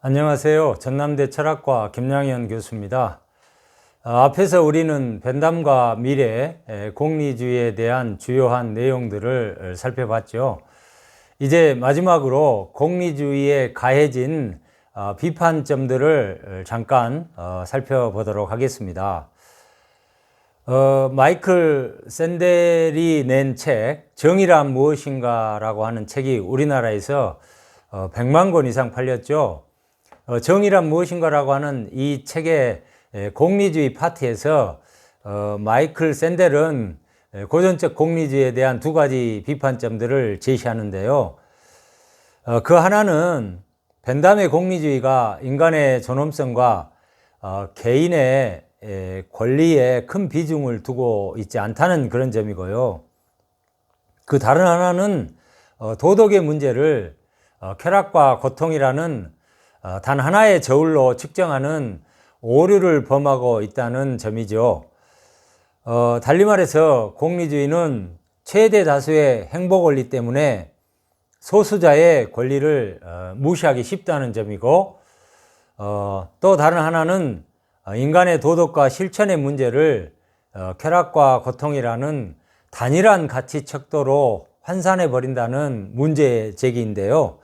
안녕하세요. 전남대 철학과 김양현 교수입니다. 앞에서 우리는 벤담과 미래, 공리주의에 대한 주요한 내용들을 살펴봤죠. 이제 마지막으로 공리주의에 가해진 비판점들을 잠깐 살펴보도록 하겠습니다. 마이클 샌델이 낸 책 정의란 무엇인가 라고 하는 책이 우리나라에서 100만 권 이상 팔렸죠. 정의란 무엇인가 라고 하는 이 책의 공리주의 파트에서 마이클 샌델은 고전적 공리주의에 대한 두 가지 비판점들을 제시하는데요. 그 하나는 벤담의 공리주의가 인간의 존엄성과 개인의 권리에 큰 비중을 두고 있지 않다는 그런 점이고요. 그 다른 하나는 도덕의 문제를 쾌락과 고통이라는 단 하나의 저울로 측정하는 오류를 범하고 있다는 점이죠. 달리 말해서 공리주의는 최대 다수의 행복 원리 때문에 소수자의 권리를 무시하기 쉽다는 점이고, 또 다른 하나는 인간의 도덕과 실천의 문제를 쾌락과 고통이라는 단일한 가치 척도로 환산해 버린다는 문제 제기인데요.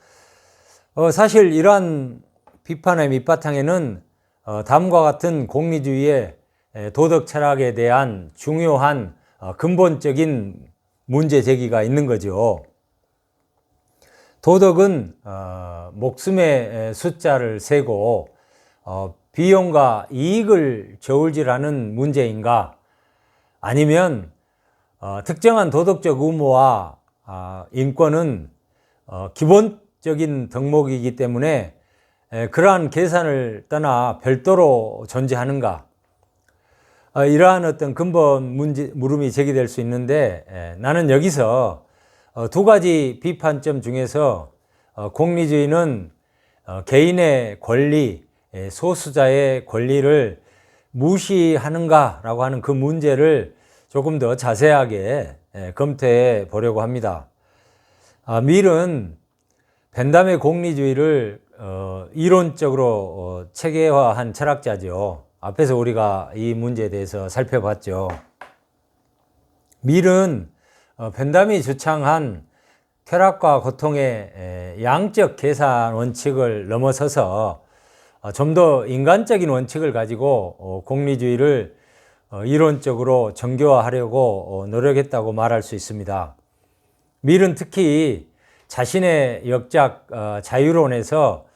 사실 이러한 비판의 밑바탕에는 다음과 같은 공리주의의 도덕 철학에 대한 중요한 근본적인 문제 제기가 있는 거죠. 도덕은 목숨의 숫자를 세고 비용과 이익을 저울질하는 문제인가, 아니면 특정한 도덕적 의무와 인권은 기본적인 덕목이기 때문에 그러한 계산을 떠나 별도로 존재하는가, 이러한 어떤 근본 물음이 제기될 수 있는데, 나는 여기서 두 가지 비판점 중에서 공리주의는 개인의 권리, 소수자의 권리를 무시하는가라고 하는 그 문제를 조금 더 자세하게 검토해 보려고 합니다. 밀은 벤담의 공리주의를 이론적으로 체계화한 철학자죠. 앞에서 우리가 이 문제에 대해서 살펴봤죠. 밀은 벤담이 주창한 쾌락과 고통의 양적 계산 원칙을 넘어서서 좀 더 인간적인 원칙을 가지고 공리주의를 이론적으로 정교화하려고 노력했다고 말할 수 있습니다. 밀은 특히 자신의 역작 자유론에서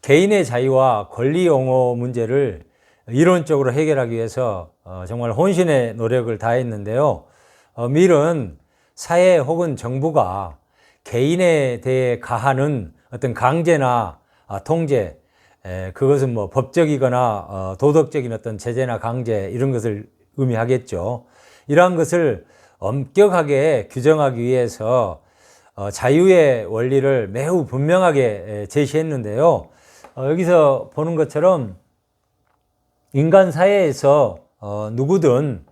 개인의 자유와 권리 옹호 문제를 이론적으로 해결하기 위해서 정말 혼신의 노력을 다했는데요. 밀은 사회 혹은 정부가 개인에 대해 가하는 어떤 강제나 통제, 그것은 뭐 법적이거나 도덕적인 어떤 제재나 강제, 이런 것을 의미하겠죠. 이러한 것을 엄격하게 규정하기 위해서 자유의 원리를 매우 분명하게 제시했는데요. 여기서 보는 것처럼 인간 사회에서 누구든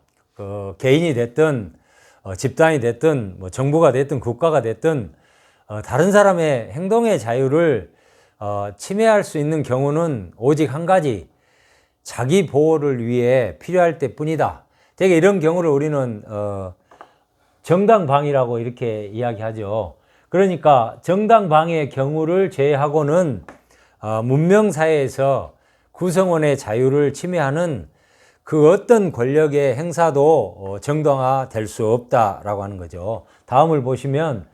개인이 됐든 집단이 됐든 뭐 정부가 됐든 국가가 됐든 다른 사람의 행동의 자유를 침해할 수 있는 경우는 오직 한 가지, 자기 보호를 위해 필요할 때뿐이다. 되게 이런 경우를 우리는 정당방위라고 이렇게 이야기하죠. 그러니까 정당방위의 경우를 제외하고는 문명사회에서 구성원의 자유를 침해하는 그 어떤 권력의 행사도 정당화될 수 없다라고 하는 거죠. 다음을 보시면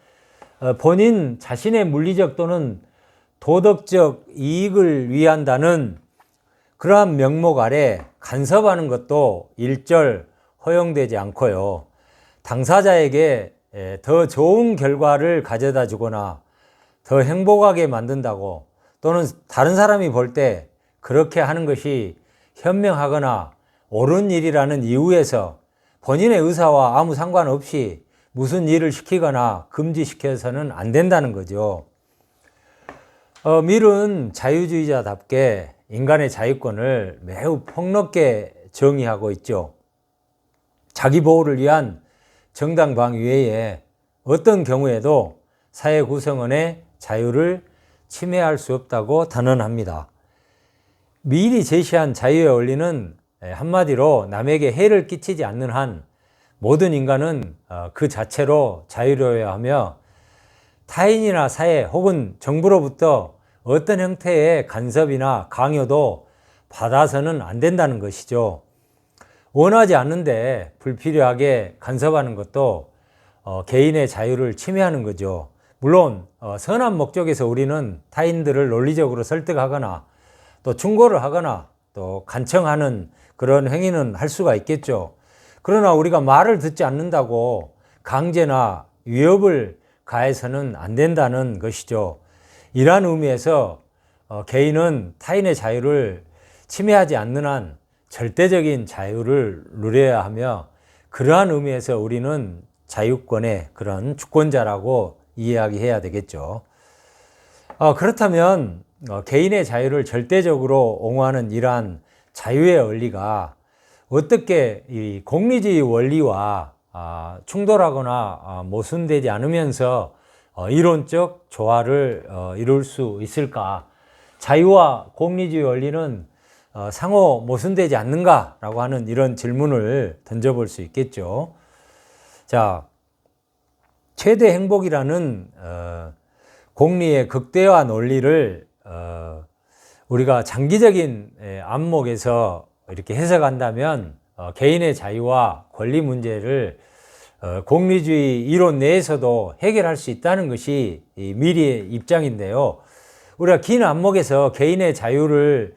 본인 자신의 물리적 또는 도덕적 이익을 위한다는 그러한 명목 아래 간섭하는 것도 일절 허용되지 않고요. 당사자에게 더 좋은 결과를 가져다 주거나 더 행복하게 만든다고, 또는 다른 사람이 볼 때 그렇게 하는 것이 현명하거나 옳은 일이라는 이유에서 본인의 의사와 아무 상관없이 무슨 일을 시키거나 금지시켜서는 안 된다는 거죠. 밀은 자유주의자답게 인간의 자유권을 매우 폭넓게 정의하고 있죠. 자기 보호를 위한 정당방위 외에 어떤 경우에도 사회 구성원의 자유를 침해할 수 없다고 단언합니다. 밀이 제시한 자유의 원리는 한마디로 남에게 해를 끼치지 않는 한 모든 인간은 그 자체로 자유로워야 하며 타인이나 사회 혹은 정부로부터 어떤 형태의 간섭이나 강요도 받아서는 안 된다는 것이죠. 원하지 않는데 불필요하게 간섭하는 것도 개인의 자유를 침해하는 거죠. 물론 선한 목적에서 우리는 타인들을 논리적으로 설득하거나 또 충고를 하거나 또 간청하는 그런 행위는 할 수가 있겠죠. 그러나 우리가 말을 듣지 않는다고 강제나 위협을 가해서는 안 된다는 것이죠. 이러한 의미에서 개인은 타인의 자유를 침해하지 않는 한 절대적인 자유를 누려야 하며, 그러한 의미에서 우리는 자유권의 그런 주권자라고 이야기해야 되겠죠. 그렇다면 개인의 자유를 절대적으로 옹호하는 이러한 자유의 원리가 어떻게 이 공리주의 원리와 충돌하거나 모순되지 않으면서 이론적 조화를 이룰 수 있을까? 자유와 공리주의 원리는 상호 모순되지 않는가라고 하는 이런 질문을 던져볼 수 있겠죠. 자, 최대 행복이라는 공리의 극대화 논리를 우리가 장기적인 안목에서 이렇게 해석한다면 개인의 자유와 권리 문제를 공리주의 이론 내에서도 해결할 수 있다는 것이 밀의 입장인데요. 우리가 긴 안목에서 개인의 자유를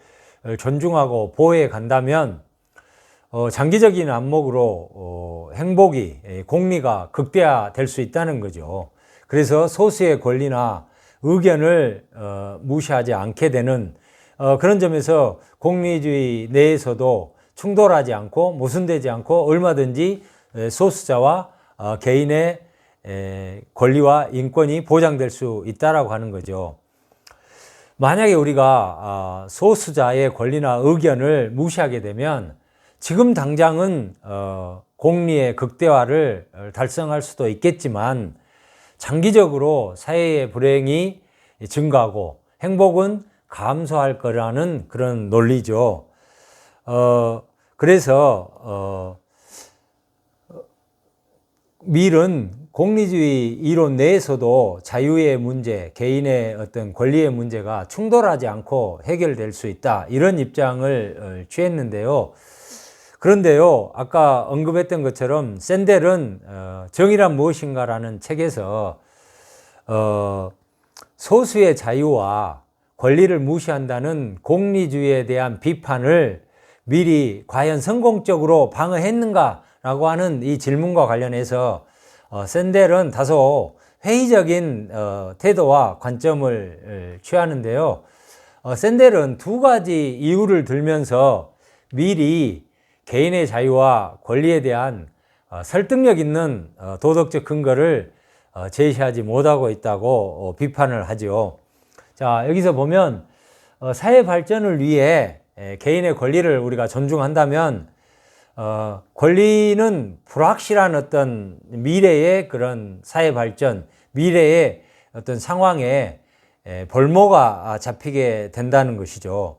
존중하고 보호해 간다면 장기적인 안목으로 행복이 공리가 극대화될 수 있다는 거죠. 그래서 소수의 권리나 의견을 무시하지 않게 되는 그런 점에서 공리주의 내에서도 충돌하지 않고 모순되지 않고 얼마든지 소수자와 개인의 권리와 인권이 보장될 수 있다라고 하는 거죠. 만약에 우리가 소수자의 권리나 의견을 무시하게 되면 지금 당장은 공리의 극대화를 달성할 수도 있겠지만 장기적으로 사회의 불행이 증가하고 행복은 감소할 거라는 그런 논리죠. 그래서 밀은 공리주의 이론 내에서도 자유의 문제, 개인의 어떤 권리의 문제가 충돌하지 않고 해결될 수 있다, 이런 입장을 취했는데요. 그런데요, 아까 언급했던 것처럼 샌델은 정의란 무엇인가라는 책에서 소수의 자유와 권리를 무시한다는 공리주의에 대한 비판을 밀이 과연 성공적으로 방어했는가라고 하는 이 질문과 관련해서 샌델은 다소 회의적인 태도와 관점을 취하는데요. 샌델은 두 가지 이유를 들면서 밀이 개인의 자유와 권리에 대한 설득력 있는 도덕적 근거를 제시하지 못하고 있다고 비판을 하죠. 자, 여기서 보면 사회 발전을 위해 개인의 권리를 우리가 존중한다면 권리는 불확실한 어떤 미래의 그런 사회 발전, 미래의 어떤 상황에 볼모가 잡히게 된다는 것이죠.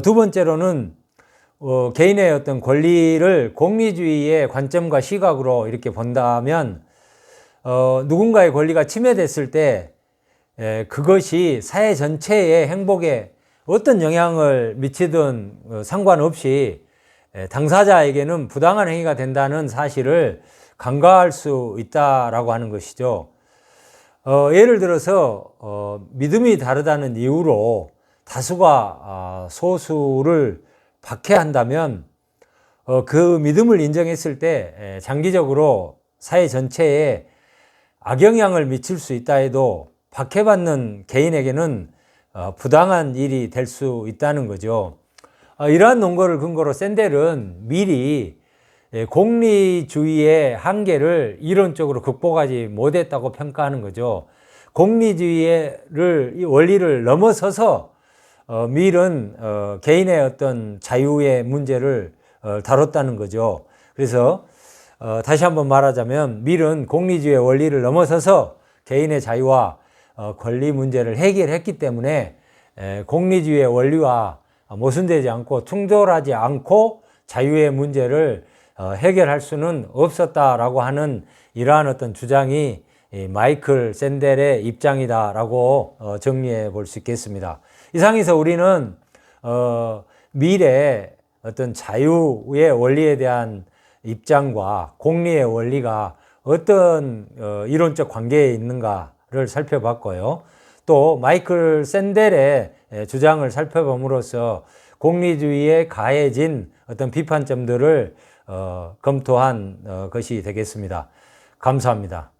두 번째로는 개인의 어떤 권리를 공리주의의 관점과 시각으로 이렇게 본다면 누군가의 권리가 침해됐을 때 그것이 사회 전체의 행복에 어떤 영향을 미치든 상관없이 당사자에게는 부당한 행위가 된다는 사실을 간과할 수 있다라고 하는 것이죠. 예를 들어서 믿음이 다르다는 이유로 다수가 소수를 박해한다면 그 믿음을 인정했을 때 장기적으로 사회 전체에 악영향을 미칠 수 있다 해도 박해받는 개인에게는 부당한 일이 될 수 있다는 거죠. 이러한 논거를 근거로 샌델은 미리 공리주의의 한계를 이론적으로 극복하지 못했다고 평가하는 거죠. 공리주의의 원리를 넘어서서 밀은 개인의 어떤 자유의 문제를 다뤘다는 거죠. 그래서 다시 한번 말하자면 밀은 공리주의의 원리를 넘어서서 개인의 자유와 권리 문제를 해결했기 때문에 공리주의의 원리와 모순되지 않고 충돌하지 않고 자유의 문제를 해결할 수는 없었다라고 하는 이러한 어떤 주장이 마이클 샌델의 입장이다라고 정리해 볼 수 있겠습니다. 이상에서 우리는 미래 어떤 자유의 원리에 대한 입장과 공리의 원리가 어떤 이론적 관계에 있는가를 살펴봤고요. 또 마이클 샌델의 주장을 살펴봄으로써 공리주의에 가해진 어떤 비판점들을 검토한 것이 되겠습니다. 감사합니다.